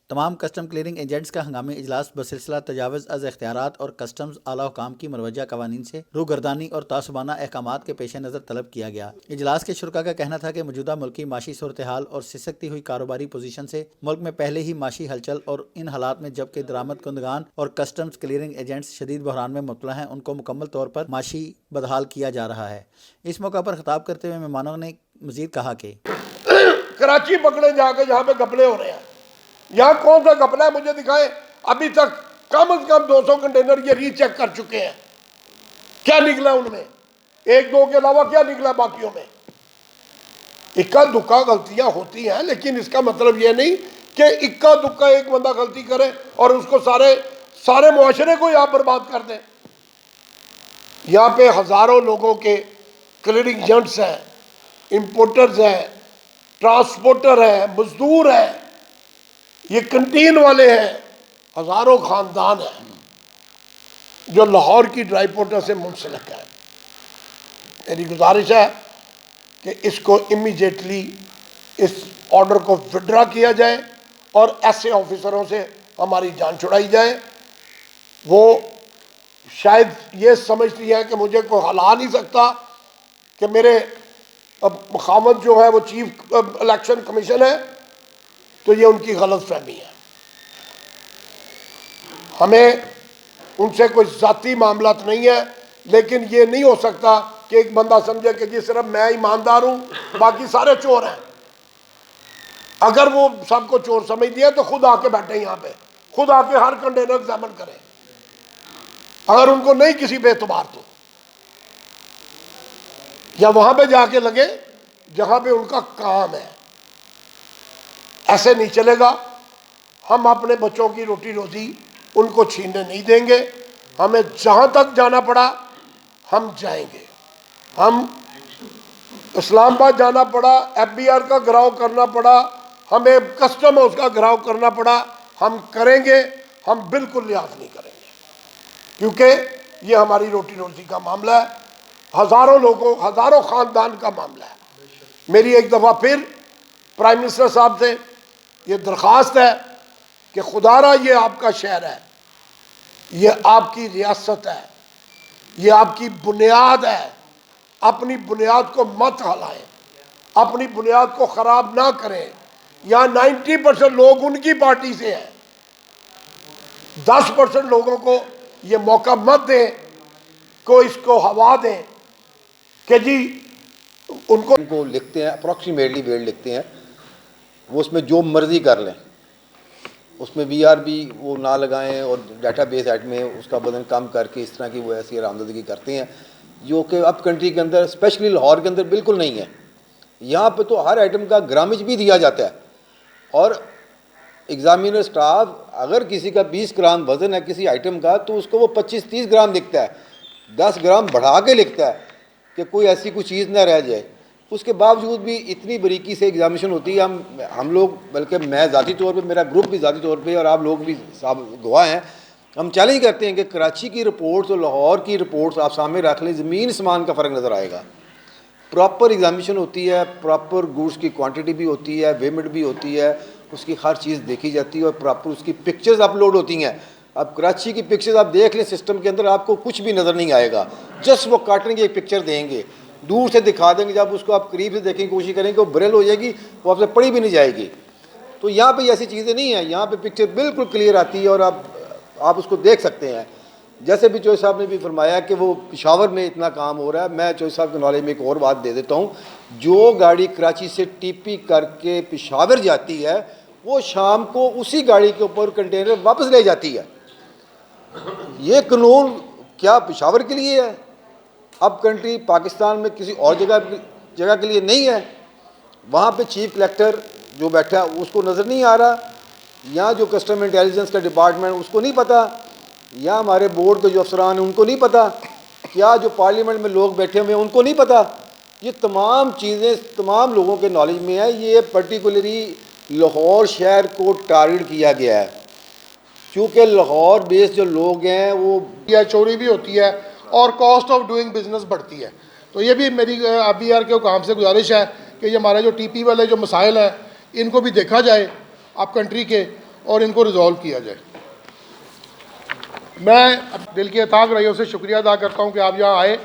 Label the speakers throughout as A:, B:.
A: तमाम custom clearing agents का हंगामी इजलास बसिलसिला तजावज़ अज़ इख्तियारात और कस्टम्स आला हुकाम की मरवजा कवानीन से रूगर्दानी और तासुबाना अहकामात के पेश नज़र तलब किया गया। इजलास के शुरा का कहना था कि मौजूदा मुल्की माशी सूरत हाल और सिसकती हुई कारोबारी पोजीशन से मुल्क में पहले ही माशी हलचल और इन हालात में जबकि दरामद कुंदगान और कस्टम्स क्लियरिंग एजेंट्स शदीद बहरान में मुब्तला हैं, उनको मुकम्मल तौर पर माशी बदहाल किया जा रहा है। इस मौका पर खिताब करते हुए मेहमानों ने मजीद कहा कि
B: कराची पकड़े जाके जहाँ पे घपले हो रहे हैं, यहाँ कौन सा घपला है मुझे दिखाएं। अभी तक कम से कम 200 कंटेनर ये रीचेक कर चुके हैं, क्या निकला उनमें, एक दो के अलावा क्या निकला बाकियों में। इक्का दुक्का गलतियां होती हैं, लेकिन इसका मतलब ये नहीं कि इक्का दुक्का एक बंदा गलती करे और उसको सारे मुआशरे को आप बर्बाद कर दें। यहाँ पे हजारों लोगों के क्लियरिंग एजेंट्स हैं, इंपोर्टर्स हैं, ट्रांसपोर्टर हैं, मजदूर हैं, ये कंटीन वाले हैं, हजारों खानदान हैं जो लाहौर की ड्राई पोर्टर से मुंसलिक है। मेरी गुजारिश है कि इसको इमीडिएटली इस ऑर्डर को विड्रा किया जाए और ऐसे ऑफिसरों से हमारी जान छुड़ाई जाए। वो शायद ये समझती है कि मुझे कोई हला नहीं सकता, कि मेरे मुखामत जो है वो चीफ इलेक्शन कमीशन है, तो ये उनकी गलत फहमी है। हमें उनसे कोई जाती मामला तो नहीं है, लेकिन ये नहीं हो सकता कि एक बंदा समझे कि जी सिर्फ मैं ईमानदार हूं, बाकी सारे चोर हैं। अगर वो सबको चोर समझ दिया तो खुद आके बैठे यहाँ पे, खुद आके हर कंटेनर एग्जामिन करें, अगर उनको नहीं किसी पे एतबार तो, या वहां पे जाके लगे जहां पे उनका काम है। ऐसे नहीं चलेगा। हम अपने बच्चों की रोटी रोजी उनको छीनने नहीं देंगे। हमें जहां तक जाना पड़ा हम जाएंगे। हम इस्लामाबाद जाना पड़ा, FBI का घिराव करना पड़ा, हमें कस्टम हाउस का घिराव करना पड़ा, हम करेंगे। हम बिल्कुल लिहाज नहीं करेंगे, क्योंकि ये हमारी रोटी रोजी का मामला है, हजारों लोगों, हजारों खानदान का मामला है। मेरी एक दफ़ा फिर प्राइम मिनिस्टर साहब से ये दरख्वास्त है कि खुदारा ये आपका शहर है, ये आपकी रियासत है, ये आपकी बुनियाद है। अपनी बुनियाद को मत हलाएं, अपनी बुनियाद को ख़राब ना करें। यहाँ 90% लोग उनकी पार्टी से हैं, 10% लोगों को ये मौका मत दें को इसको हवा दें कि जी
C: उनको लिखते हैं, अप्रॉक्सीमेटली वेट लिखते हैं, वो उसमें जो मर्जी कर लें, उसमें VRB वो ना लगाएं और डाटाबेस ऐड में उसका वजन कम करके इस तरह की वो ऐसी आरामदगी करते हैं जो कि अब कंट्री के अंदर, स्पेशली लाहौर के अंदर बिल्कुल नहीं है। यहाँ पे तो हर आइटम का ग्रामेज भी दिया जाता है, और एग्जामिनर स्टाफ अगर किसी का 20 ग्राम वज़न है किसी आइटम का, तो उसको वो 25-30 ग्राम लिखता है, 10 ग्राम बढ़ा के लिखता है कि कोई ऐसी कोई चीज़ ना रह जाए। उसके बावजूद भी इतनी बारीकी से एग्जामिनेशन होती है। हम लोग, बल्कि मैं ज़ाती तौर पे, मेरा ग्रुप भी ज़ाती तौर पे और आप लोग भी साहब गवाह हैं, हम चैलेंज करते हैं कि कराची की रिपोर्ट्स और लाहौर की रिपोर्ट्स आप सामने रख लें, ज़मीन आसमान का फ़र्क नज़र आएगा। प्रॉपर एग्जामिनेशन होती है, प्रॉपर गुड्स की क्वांटिटी भी होती है, पेमेंट भी होती है, उसकी हर चीज़ देखी जाती है और प्रॉपर उसकी पिक्चर्स अपलोड होती हैं। अब कराची की पिक्चर्स आप देख लें सिस्टम के अंदर, आपको कुछ भी नज़र नहीं आएगा। जस्ट वो काटेंगे, एक पिक्चर देंगे, दूर से दिखा देंगे, जब उसको आप करीब से देखने की कोशिश करेंगे वो ब्रेल हो जाएगी, वो आपसे पढ़ी भी नहीं जाएगी। तो यहाँ पे ऐसी चीज़ें नहीं हैं, यहाँ पे पिक्चर बिल्कुल क्लियर आती है और आप उसको देख सकते हैं। जैसे भी चौधरी साहब ने भी फरमाया कि वो पेशावर में इतना काम हो रहा है, मैं चौधरी साहब के नॉलेज में एक और बात दे देता हूँ। जो गाड़ी कराची से TP करके पेशावर जाती है, वो शाम को उसी गाड़ी के ऊपर कंटेनर वापस ले जाती है। ये कानून क्या पेशावर के लिए है? अब कंट्री पाकिस्तान में किसी और जगह के लिए नहीं है। वहाँ पे चीफ कलेक्टर जो बैठा है उसको नज़र नहीं आ रहा, यहाँ जो कस्टम इंटेलिजेंस का डिपार्टमेंट उसको नहीं पता, या हमारे बोर्ड के जो अफसरान हैं उनको नहीं पता, क्या जो पार्लियामेंट में लोग बैठे हुए हैं उनको नहीं पता। ये तमाम चीज़ें तमाम लोगों के नॉलेज में है। ये पर्टिकुलरली लाहौर शहर को टारगेट किया गया है, क्योंकि लाहौर बेस्ड जो लोग हैं वो
D: या चोरी भी होती है और कॉस्ट ऑफ डूइंग बिजनेस बढ़ती है। तो ये भी मेरी IBR के काम से गुजारिश है कि ये हमारे जो TP वाले जो मसाइल हैं इनको भी देखा जाए आप कंट्री के, और इनको रिजॉल्व किया जाए। मैं दिल की अथाह गहराइयों से शुक्रिया अदा करता हूँ कि आप यहाँ आए,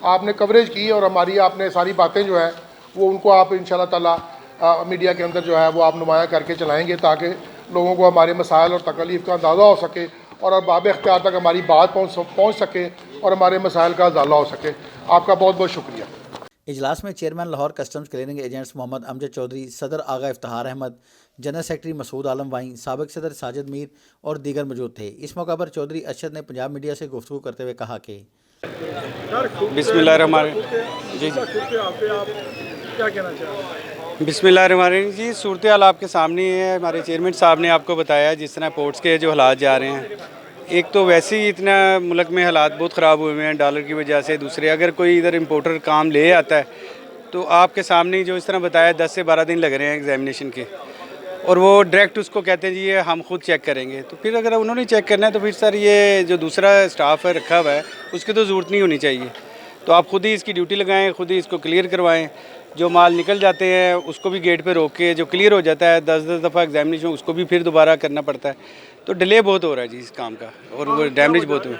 D: आपने कवरेज की और हमारी आपने सारी बातें जो है वो उनको आप इंशाल्लाह ताला मीडिया के अंदर जो है वो आप नुमाया करके चलाएँगे, ताकि लोगों को हमारे मसाइल और तकलीफ़ का अंदाज़ा हो सके और अरबाब इख्तियार तक हमारी बात पहुँच सके और हमारे मसाइल का उजाला हो सके। आपका बहुत बहुत शुक्रिया।
A: इजलास में chairman Lahore customs clearing agents Mohammad Amjad Chaudhry, सदर आगा इफ्तार अहमद, जनरल सेक्रेटरी मसूद आलम वाई, साबिक सदर साजिद मीर और दीगर मौजूद थे। इस मौका पर चौधरी अरशद ने पंजाब मीडिया से गुफ्तगू करते हुए कहा कि
E: बिस्मिल्लाहिर्रहमानिर्रहीम जी, सूरत हाल आपके सामने है। हमारे चेयरमैन साहब ने आपको बताया जिस तरह पोर्ट्स के जो हालात जा रहे हैं, एक तो वैसे ही इतना मुल्क में हालात बहुत ख़राब हुए हैं डॉलर की वजह से, दूसरे अगर कोई इधर इम्पोर्टर काम ले आता है तो आपके सामने जो इस तरह बताया 10 से 12 दिन लग रहे हैं एग्जामिनेशन के, और वो डायरेक्ट उसको कहते हैं जी ये हम खुद चेक करेंगे। तो फिर अगर उन्होंने चेक करना है तो फिर सर ये जो दूसरा स्टाफ है रखा हुआ है उसकी तो ज़रूरत नहीं होनी चाहिए। तो आप खुद ही इसकी ड्यूटी लगाएं, खुद ही इसको क्लियर करवाएं। जो माल निकल जाते हैं उसको भी गेट पे रोक के, जो क्लियर हो जाता है 10-10 दफ़ा एग्जामिनेशन उसको भी फिर दोबारा करना पड़ता है। तो डिले बहुत हो रहा है जी इस काम का, और वो डैमेज बहुत हुआ।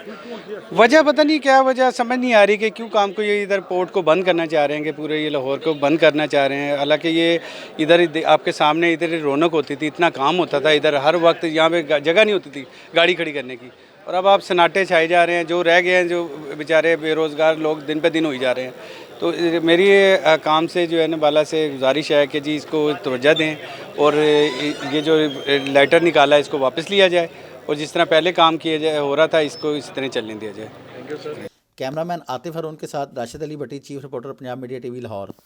E: वजह पता नहीं क्या वजह समझ नहीं आ रही कि क्यों काम को ये इधर पोर्ट को बंद करना चाह रहे हैं, कि पूरे ये लाहौर को बंद करना चाह रहे हैं। हालांकि ये इधर आपके सामने इधर रौनक होती थी, इतना काम होता था इधर, हर वक्त यहाँ पे जगह नहीं होती थी गाड़ी खड़ी करने की, और अब आप सन्नाटे छाए जा रहे हैं। जो रह गए हैं जो बेचारे बेरोज़गार लोग दिन पे दिन हो ही जा रहे हैं। तो मेरी काम से जो है ना बाला से गुजारिश है कि जी इसको तवज्जो दें और ये जो लेटर निकाला है इसको वापस लिया जाए, और जिस तरह पहले काम किया जाए हो रहा था इसको इस तरह चलने दिया जाए।
A: कैमरामैन आतिफ हरून के साथ Rashid Ali Bhatti, chief reporter Punjab media TV Lahore.